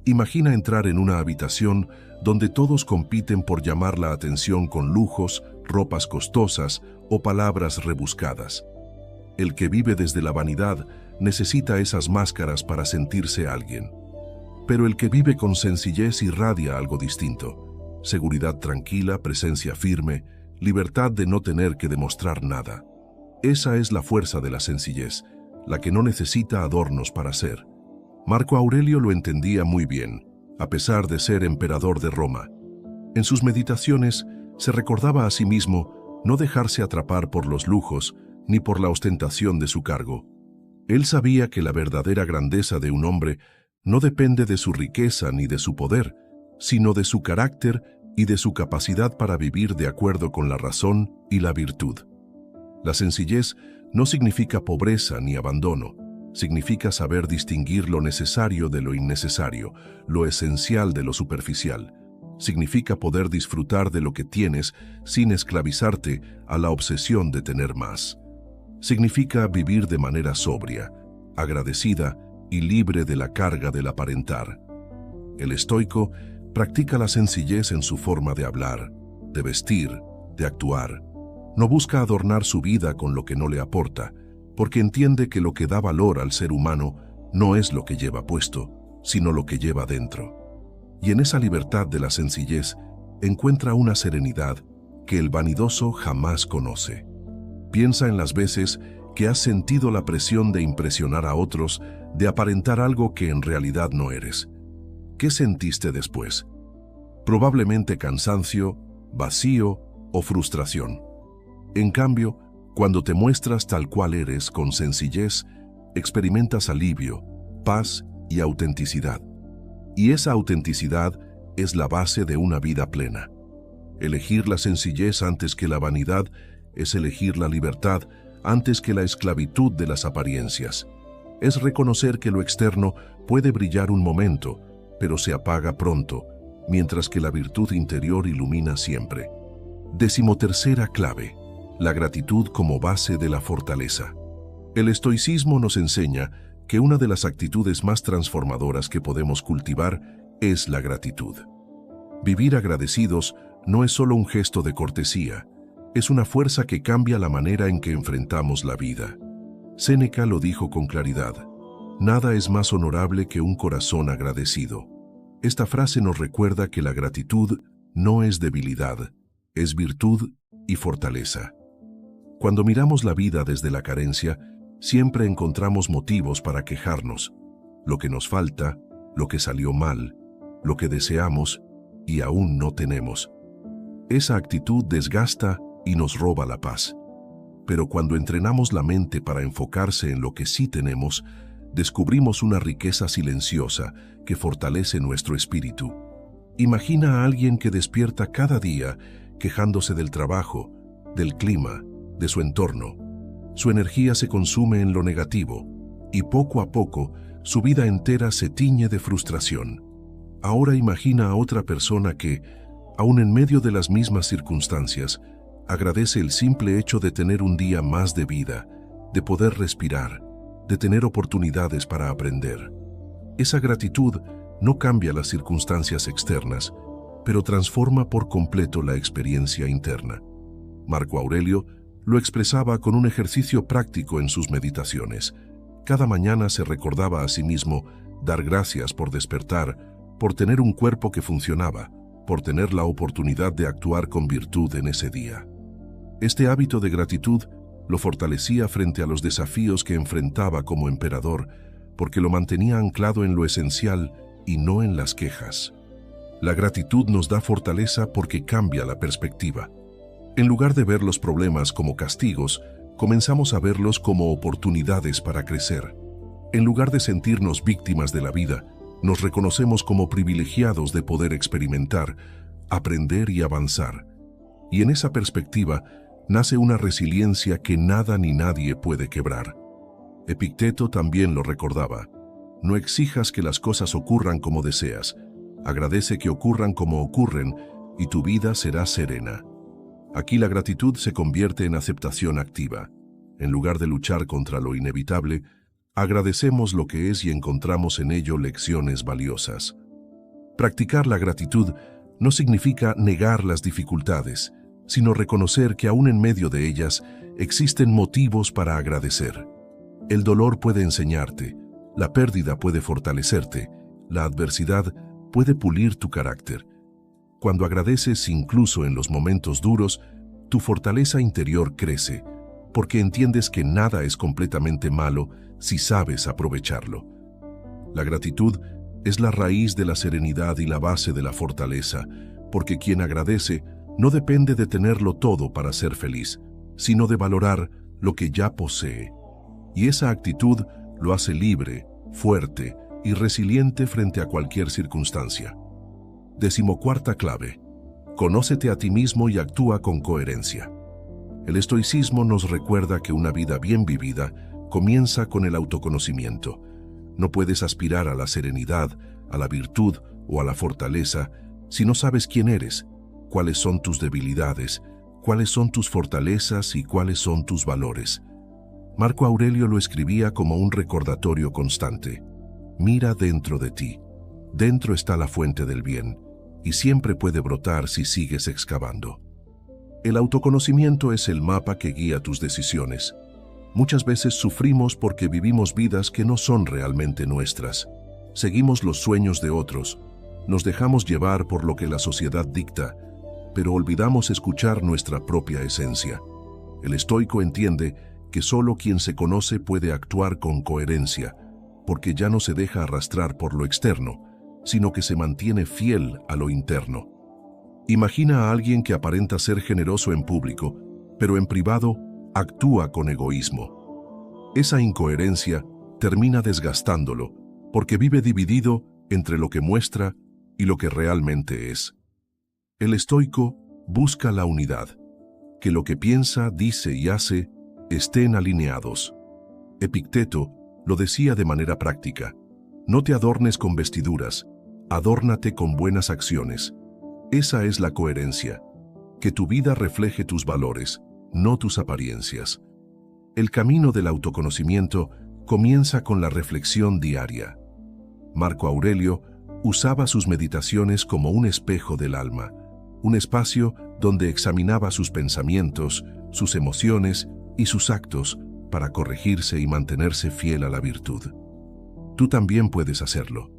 Imagina entrar en una habitación donde todos compiten por llamar la atención con lujos, ropas costosas o palabras rebuscadas. El que vive desde la vanidad necesita esas máscaras para sentirse alguien. Pero el que vive con sencillez irradia algo distinto: seguridad tranquila, presencia firme, libertad de no tener que demostrar nada. Esa es la fuerza de la sencillez, la que no necesita adornos para ser. Marco Aurelio lo entendía muy bien, a pesar de ser emperador de Roma. En sus meditaciones se recordaba a sí mismo no dejarse atrapar por los lujos ni por la ostentación de su cargo. Él sabía que la verdadera grandeza de un hombre no depende de su riqueza ni de su poder, sino de su carácter y de su capacidad para vivir de acuerdo con la razón y la virtud. La sencillez no significa pobreza ni abandono, significa saber distinguir lo necesario de lo innecesario, lo esencial de lo superficial. Significa poder disfrutar de lo que tienes sin esclavizarte a la obsesión de tener más. Significa vivir de manera sobria, agradecida y libre de la carga del aparentar. El estoico practica la sencillez en su forma de hablar, de vestir, de actuar. No busca adornar su vida con lo que no le aporta, porque entiende que lo que da valor al ser humano no es lo que lleva puesto, sino lo que lleva dentro. Y en esa libertad de la sencillez encuentra una serenidad que el vanidoso jamás conoce. Piensa en las veces que has sentido la presión de impresionar a otros, de aparentar algo que en realidad no eres. ¿Qué sentiste después? Probablemente cansancio, vacío o frustración. En cambio, cuando te muestras tal cual eres con sencillez, experimentas alivio, paz y autenticidad. Y esa autenticidad es la base de una vida plena. Elegir la sencillez antes que la vanidad es elegir la libertad antes que la esclavitud de las apariencias. Es reconocer que lo externo puede brillar un momento, pero se apaga pronto, mientras que la virtud interior ilumina siempre. 13ª clave: la gratitud como base de la fortaleza. El estoicismo nos enseña que una de las actitudes más transformadoras que podemos cultivar es la gratitud. Vivir agradecidos no es solo un gesto de cortesía, es una fuerza que cambia la manera en que enfrentamos la vida. Séneca lo dijo con claridad: nada es más honorable que un corazón agradecido. Esta frase nos recuerda que la gratitud no es debilidad, es virtud y fortaleza. Cuando miramos la vida desde la carencia, siempre encontramos motivos para quejarnos: lo que nos falta, lo que salió mal, lo que deseamos y aún no tenemos. Esa actitud desgasta y nos roba la paz. Pero cuando entrenamos la mente para enfocarse en lo que sí tenemos, descubrimos una riqueza silenciosa que fortalece nuestro espíritu. Imagina a alguien que despierta cada día quejándose del trabajo, del clima, de su entorno. Su energía se consume en lo negativo y poco a poco su vida entera se tiñe de frustración. Ahora imagina a otra persona que, aun en medio de las mismas circunstancias, agradece el simple hecho de tener un día más de vida, de poder respirar, de tener oportunidades para aprender. Esa gratitud no cambia las circunstancias externas, pero transforma por completo la experiencia interna. Marco Aurelio lo expresaba con un ejercicio práctico en sus meditaciones. Cada mañana se recordaba a sí mismo dar gracias por despertar, por tener un cuerpo que funcionaba, por tener la oportunidad de actuar con virtud en ese día. Este hábito de gratitud lo fortalecía frente a los desafíos que enfrentaba como emperador, porque lo mantenía anclado en lo esencial y no en las quejas. La gratitud nos da fortaleza porque cambia la perspectiva. En lugar de ver los problemas como castigos, comenzamos a verlos como oportunidades para crecer. En lugar de sentirnos víctimas de la vida, nos reconocemos como privilegiados de poder experimentar, aprender y avanzar. Y en esa perspectiva nace una resiliencia que nada ni nadie puede quebrar. Epicteto también lo recordaba: no exijas que las cosas ocurran como deseas, agradece que ocurran como ocurren y tu vida será serena. Aquí la gratitud se convierte en aceptación activa. En lugar de luchar contra lo inevitable, agradecemos lo que es y encontramos en ello lecciones valiosas. Practicar la gratitud no significa negar las dificultades, sino reconocer que aún en medio de ellas existen motivos para agradecer. El dolor puede enseñarte, la pérdida puede fortalecerte, la adversidad puede pulir tu carácter. Cuando agradeces incluso en los momentos duros, tu fortaleza interior crece, porque entiendes que nada es completamente malo si sabes aprovecharlo. La gratitud es la raíz de la serenidad y la base de la fortaleza, porque quien agradece no depende de tenerlo todo para ser feliz, sino de valorar lo que ya posee. Y esa actitud lo hace libre, fuerte y resiliente frente a cualquier circunstancia. 14ª clave. Conócete a ti mismo y actúa con coherencia. El estoicismo nos recuerda que una vida bien vivida comienza con el autoconocimiento. No puedes aspirar a la serenidad, a la virtud o a la fortaleza si no sabes quién eres, cuáles son tus debilidades, cuáles son tus fortalezas y cuáles son tus valores. Marco Aurelio lo escribía como un recordatorio constante. Mira dentro de ti. Dentro está la fuente del bien, y siempre puede brotar si sigues excavando. El autoconocimiento es el mapa que guía tus decisiones. Muchas veces sufrimos porque vivimos vidas que no son realmente nuestras. Seguimos los sueños de otros, nos dejamos llevar por lo que la sociedad dicta, pero olvidamos escuchar nuestra propia esencia. El estoico entiende que solo quien se conoce puede actuar con coherencia, porque ya no se deja arrastrar por lo externo, sino que se mantiene fiel a lo interno. Imagina a alguien que aparenta ser generoso en público, pero en privado actúa con egoísmo. Esa incoherencia termina desgastándolo, porque vive dividido entre lo que muestra y lo que realmente es. El estoico busca la unidad, que lo que piensa, dice y hace estén alineados. Epicteto lo decía de manera práctica: no te adornes con vestiduras, adórnate con buenas acciones. Esa es la coherencia, que tu vida refleje tus valores, no tus apariencias. El camino del autoconocimiento comienza con la reflexión diaria. Marco Aurelio usaba sus meditaciones como un espejo del alma, un espacio donde examinaba sus pensamientos, sus emociones y sus actos para corregirse y mantenerse fiel a la virtud. Tú también puedes hacerlo.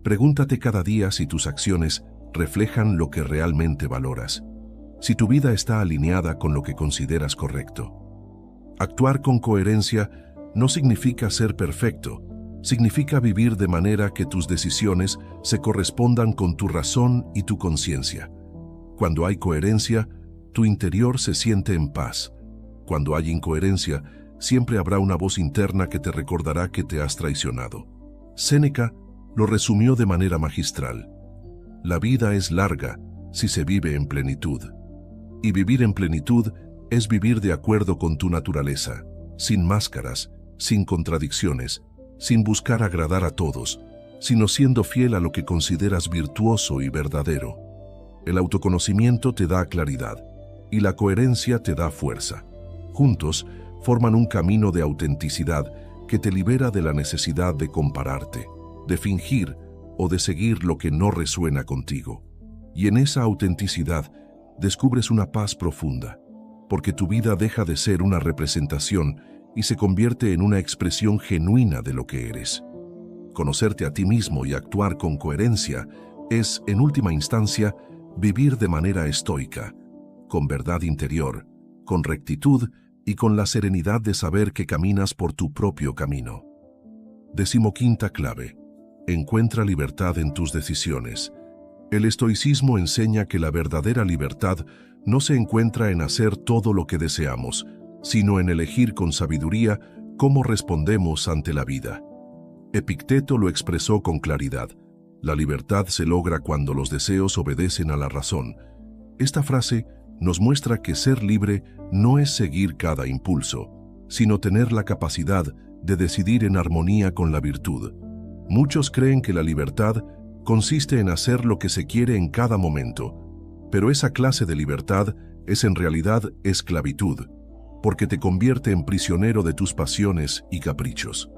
Pregúntate cada día si tus acciones reflejan lo que realmente valoras, si tu vida está alineada con lo que consideras correcto. Actuar con coherencia no significa ser perfecto, significa vivir de manera que tus decisiones se correspondan con tu razón y tu conciencia. Cuando hay coherencia, tu interior se siente en paz. Cuando hay incoherencia, siempre habrá una voz interna que te recordará que te has traicionado. Séneca lo resumió de manera magistral: la vida es larga si se vive en plenitud. Y vivir en plenitud es vivir de acuerdo con tu naturaleza, sin máscaras, sin contradicciones, sin buscar agradar a todos, sino siendo fiel a lo que consideras virtuoso y verdadero. El autoconocimiento te da claridad y la coherencia te da fuerza. Juntos forman un camino de autenticidad que te libera de la necesidad de compararte, de fingir o de seguir lo que no resuena contigo. Y en esa autenticidad descubres una paz profunda, porque tu vida deja de ser una representación y se convierte en una expresión genuina de lo que eres. Conocerte a ti mismo y actuar con coherencia es, en última instancia, vivir de manera estoica, con verdad interior, con rectitud y con la serenidad de saber que caminas por tu propio camino. 15ª clave. Encuentra libertad en tus decisiones. El estoicismo enseña que la verdadera libertad no se encuentra en hacer todo lo que deseamos, sino en elegir con sabiduría cómo respondemos ante la vida. Epicteto lo expresó con claridad: la libertad se logra cuando los deseos obedecen a la razón. Esta frase nos muestra que ser libre no es seguir cada impulso, sino tener la capacidad de decidir en armonía con la virtud. Muchos creen que la libertad consiste en hacer lo que se quiere en cada momento, pero esa clase de libertad es en realidad esclavitud, porque te convierte en prisionero de tus pasiones y caprichos.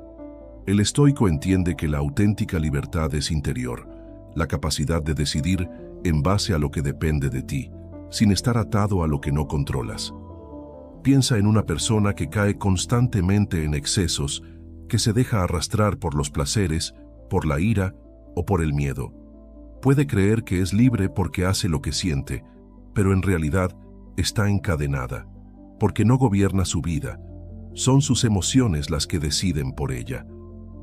El estoico entiende que la auténtica libertad es interior, la capacidad de decidir en base a lo que depende de ti, sin estar atado a lo que no controlas. Piensa en una persona que cae constantemente en excesos, que se deja arrastrar por los placeres, por la ira o por el miedo. Puede creer que es libre porque hace lo que siente, pero en realidad está encadenada, porque no gobierna su vida. Son sus emociones las que deciden por ella.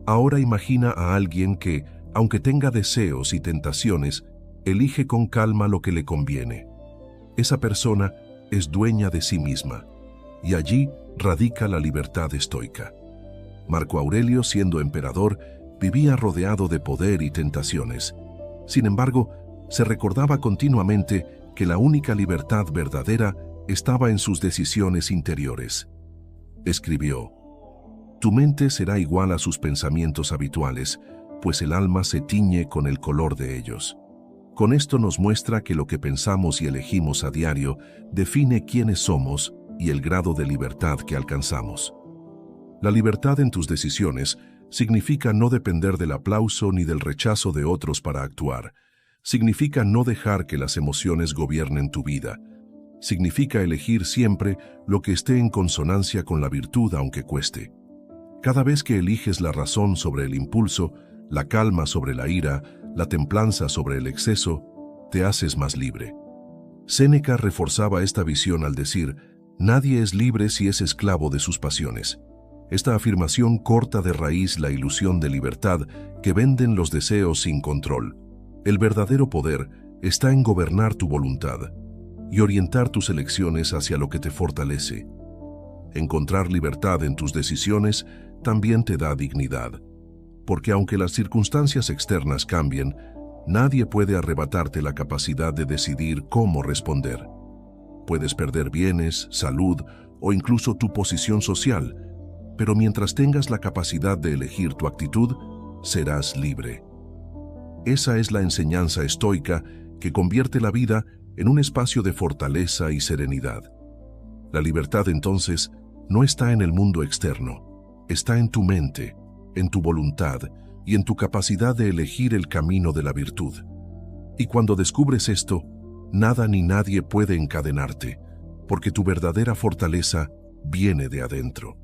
Ahora imagina a alguien que, aunque tenga deseos y tentaciones, elige con calma lo que le conviene. Esa persona es dueña de sí misma, y allí radica la libertad estoica. Marco Aurelio, siendo emperador, vivía rodeado de poder y tentaciones. Sin embargo, se recordaba continuamente que la única libertad verdadera estaba en sus decisiones interiores. Escribió: «Tu mente será igual a sus pensamientos habituales, pues el alma se tiñe con el color de ellos». Con esto nos muestra que lo que pensamos y elegimos a diario define quiénes somos y el grado de libertad que alcanzamos. La libertad en tus decisiones significa no depender del aplauso ni del rechazo de otros para actuar. Significa no dejar que las emociones gobiernen tu vida. Significa elegir siempre lo que esté en consonancia con la virtud aunque cueste. Cada vez que eliges la razón sobre el impulso, la calma sobre la ira, la templanza sobre el exceso, te haces más libre. Séneca reforzaba esta visión al decir: «Nadie es libre si es esclavo de sus pasiones». Esta afirmación corta de raíz la ilusión de libertad que venden los deseos sin control. El verdadero poder está en gobernar tu voluntad y orientar tus elecciones hacia lo que te fortalece. Encontrar libertad en tus decisiones también te da dignidad, porque aunque las circunstancias externas cambien, nadie puede arrebatarte la capacidad de decidir cómo responder. Puedes perder bienes, salud o incluso tu posición social, pero mientras tengas la capacidad de elegir tu actitud, serás libre. Esa es la enseñanza estoica que convierte la vida en un espacio de fortaleza y serenidad. La libertad, entonces, no está en el mundo externo, está en tu mente, en tu voluntad y en tu capacidad de elegir el camino de la virtud. Y cuando descubres esto, nada ni nadie puede encadenarte, porque tu verdadera fortaleza viene de adentro.